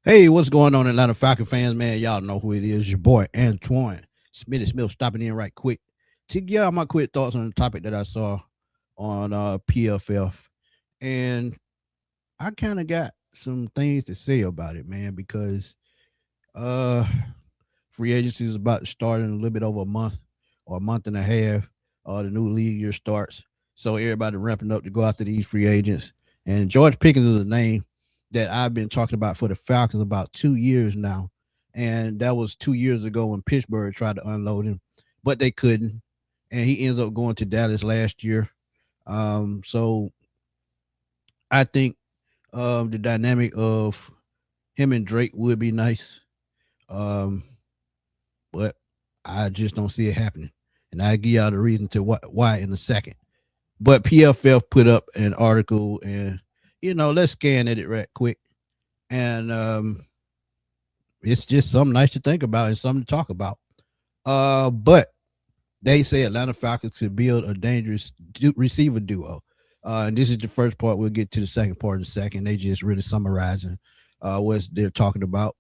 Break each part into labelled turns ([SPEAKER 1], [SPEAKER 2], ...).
[SPEAKER 1] Hey, what's going on, Atlanta Falcon fans, man? Y'all know who it is. Your boy, Antoine Smitty Smith, stopping in right quick to give y'all my quick thoughts on the topic that I saw on PFF. And I kind of got some things to say about it, man, because uh, free agency is about to start in a little bit over a month or a month and a half. The new league year starts. So everybody ramping up to go after these free agents. And George Pickens is a name that I've been talking about for the Falcons about 2 years now. And that was 2 years ago when Pittsburgh tried to unload him, but they couldn't. And he ends up going to Dallas last year. So I think the dynamic of him and Drake would be nice. Um, but I just don't see it happening. And I'll give y'all the reason to why in a second. But PFF put up an article, and let's scan at it right quick. And it's just something nice to think about and something to talk about. But they say Atlanta Falcons could build a dangerous receiver duo. And this is the first part. We'll get to the second part in a second. They just really summarizing what they're talking about.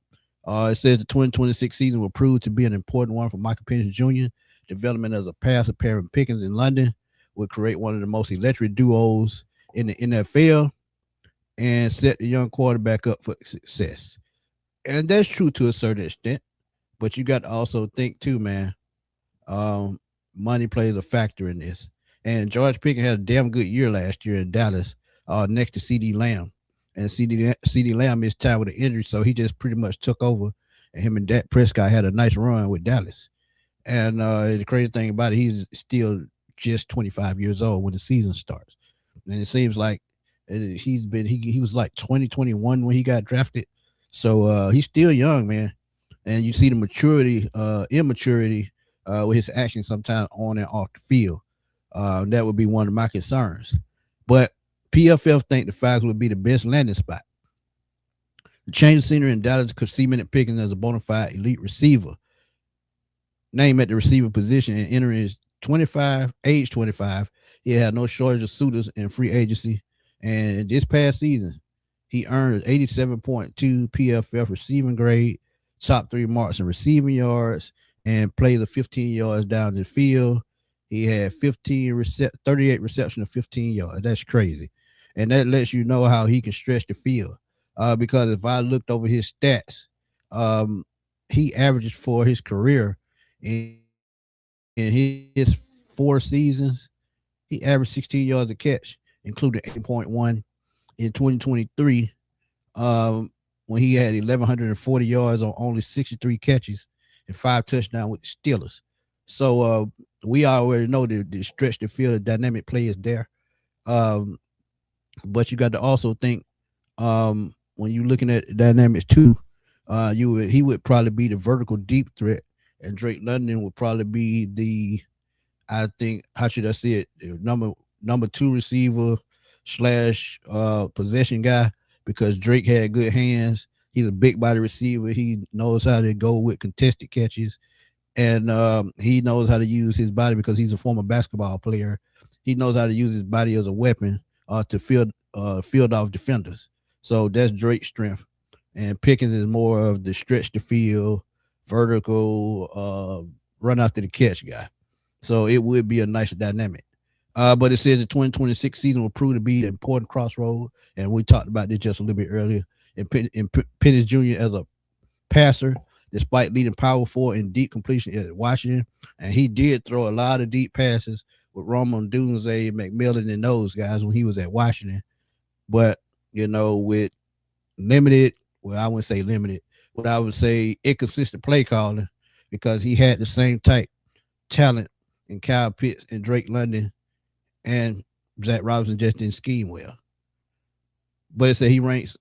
[SPEAKER 1] It says the 2026 season will prove to be an important one for Michael Penix Jr. Development as a passer pairing Pickens in London will create one of the most electric duos in the NFL and set the young quarterback up for success. And that's true to a certain extent, but you got to also think too, man. Um, Money plays a factor in this. And George Pickens had a damn good year last year in Dallas, next to CD Lamb. And CD Lamb missed time with an injury, so he just pretty much took over. And him and Dak Prescott had a nice run with Dallas. And the crazy thing about it, he's still just 25 years old when the season starts. And it seems like he was like 2021 when he got drafted. So he's still young, man. And you see the immaturity with his actions sometimes on and off the field. That would be one of my concerns. But PFF think the Falcons would be the best landing spot. The change of scenery in Dallas could cement Pickens as a bona fide elite receiver. Name at the receiver position and entering his age 25. He had no shortage of suitors in free agency. And this past season, he earned an 87.2 PFF receiving grade, top three marks in receiving yards, and played the 15 yards down the field. He had 38 reception of 15 yards. That's crazy. And that lets you know how he can stretch the field. Because if I looked over his stats, um, he averages for his career in his 4 seasons, he averaged 16 yards a catch, including 8.1 in 2023, when he had 1,140 yards on only 63 catches and 5 touchdowns with the Steelers. So we already know the stretch the field dynamic play is there. Um, but you got to also think when you're looking at dynamics too, he would probably be the vertical deep threat, and Drake London would probably be the, I think, how should I say it, number two receiver slash possession guy, because Drake had good hands. He's a big body receiver. He knows how to go with contested catches, and he knows how to use his body because he's a former basketball player. He knows how to use his body as a weapon to field off defenders. So that's Drake's strength, and Pickens is more of the stretch the field, vertical, run after the catch guy. So it would be a nice dynamic. But it says the 2026 season will prove to be an important crossroad, and we talked about this just a little bit earlier. And Penix Jr. as a passer, despite leading power forward in deep completion at Washington, and he did throw a lot of deep passes with Roman Dunze, McMillan, and those guys when he was at Washington. But with limited, well, I wouldn't say limited, but I would say inconsistent play calling, because he had the same type talent in Kyle Pitts and Drake London, and Zach Robinson just didn't scheme well. But it said he ranks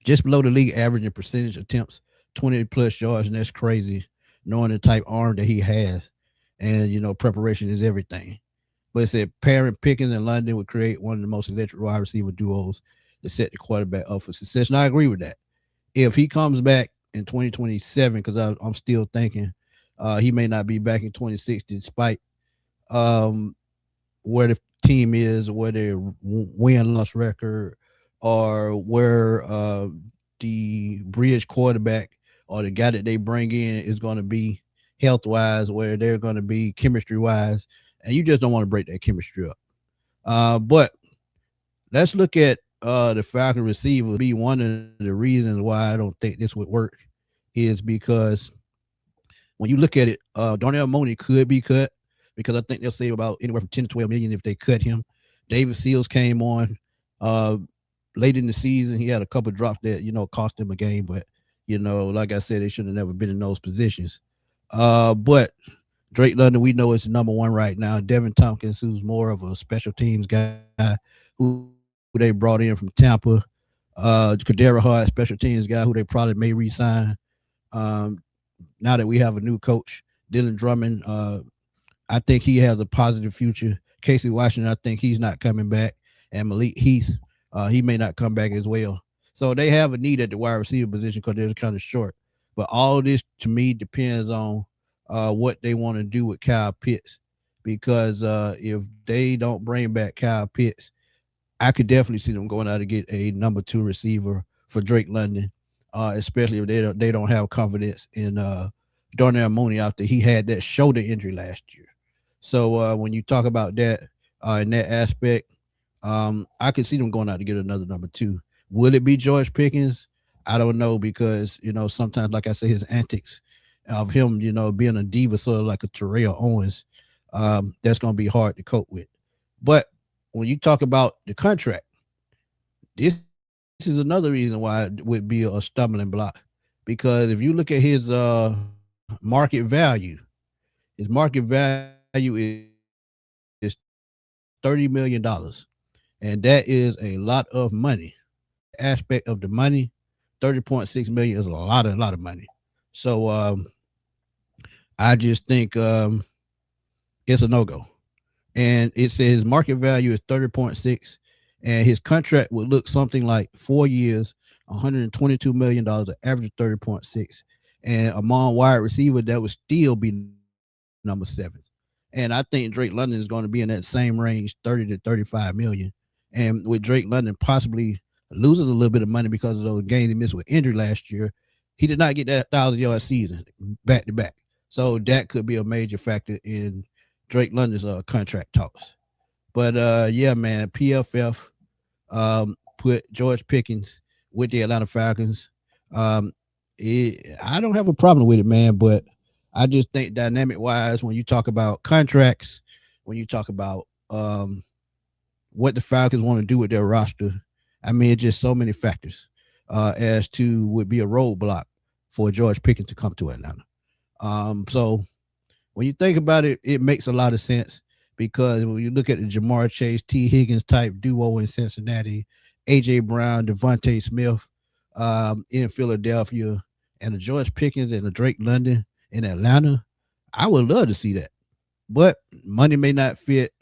[SPEAKER 1] just below the league average in percentage attempts, 20 plus yards, and that's crazy, knowing the type arm that he has. And preparation is everything. But it said pairing Pickens and London would create one of the most electric wide receiver duos to set the quarterback up for success. And I agree with that. If he comes back in 2027, because I'm still thinking he may not be back in 26, despite where the team is, where their win loss record, or where the bridge quarterback or the guy that they bring in is going to be health wise, where they're going to be chemistry wise, and you just don't want to break that chemistry up. But let's look at the Falcon receiver. Be one of the reasons why I don't think this would work is because when you look at it, Darnell Mooney could be cut because I think they'll save about anywhere from 10 to 12 million if they cut him. David Seals came on late in the season. He had a couple of drops that, cost him a game, but, like I said, they should have never been in those positions. But Drake London, we know is the number one right now. Devin Tompkins, who's more of a special teams guy, who they brought in from Tampa. Kadera Hart, special teams guy, who they probably may re-sign. Now that we have a new coach, Dylan Drummond, I think he has a positive future. Casey Washington, I think he's not coming back. And Malik Heath, he may not come back as well. So they have a need at the wide receiver position because they're kind of short. But all this, to me, depends on what they want to do with Kyle Pitts. Because if they don't bring back Kyle Pitts, I could definitely see them going out to get a number 2 receiver for Drake London, especially if they don't have confidence in Darnell Mooney after he had that shoulder injury last year. So when you talk about that in that aspect, I could see them going out to get another number 2. Will it be George Pickens? I don't know because, sometimes, like I say, his antics of him, being a diva, sort of like a Terrell Owens, that's going to be hard to cope with. But when you talk about the contract, this is another reason why it would be a stumbling block. Because if you look at his market value, his market value is $30 million. And that is a lot of money. Aspect of the money, 30.6 million is a lot of money. So I just think it's a no-go. And it says his market value is 30.6, and his contract would look something like 4 years, $122 million, an average of 30.6. And among wide receiver, that would still be number 7. And I think Drake London is going to be in that same range, 30 to 35 million. And with Drake London possibly losing a little bit of money because of those games he missed with injury last year, he did not get that 1,000-yard season back to back. So that could be a major factor in Drake London's contract talks. But yeah, man, PFF put George Pickens with the Atlanta Falcons. I don't have a problem with it, man, but I just think dynamic wise, when you talk about contracts, when you talk about what the Falcons want to do with their roster, I mean, it's just so many factors as to would be a roadblock for George Pickens to come to Atlanta. So when you think about it, it makes a lot of sense because when you look at the Jamar Chase, T. Higgins type duo in Cincinnati, A.J. Brown, Devontae Smith in Philadelphia, and the George Pickens and the Drake London in Atlanta, I would love to see that. But money may not fit.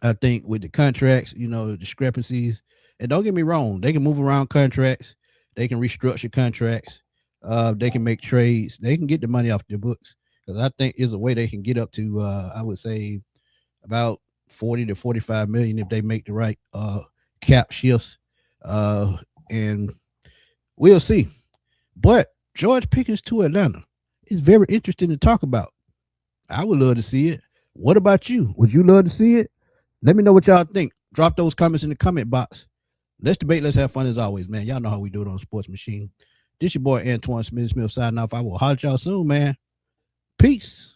[SPEAKER 1] I think with the contracts, the discrepancies, and don't get me wrong, they can move around contracts, they can restructure contracts, they can make trades, they can get the money off their books. Because I think is a way they can get up to, I would say, about 40 to 45 million if they make the right cap shifts, and we'll see. But George Pickens to Atlanta is very interesting to talk about. I would love to see it. What about you? Would you love to see it? Let me know what y'all think. Drop those comments in the comment box. Let's debate. Let's have fun as always, man. Y'all know how we do it on Sports Machine. This your boy Antoine Smith signing off. I will holler at y'all soon, man. Peace.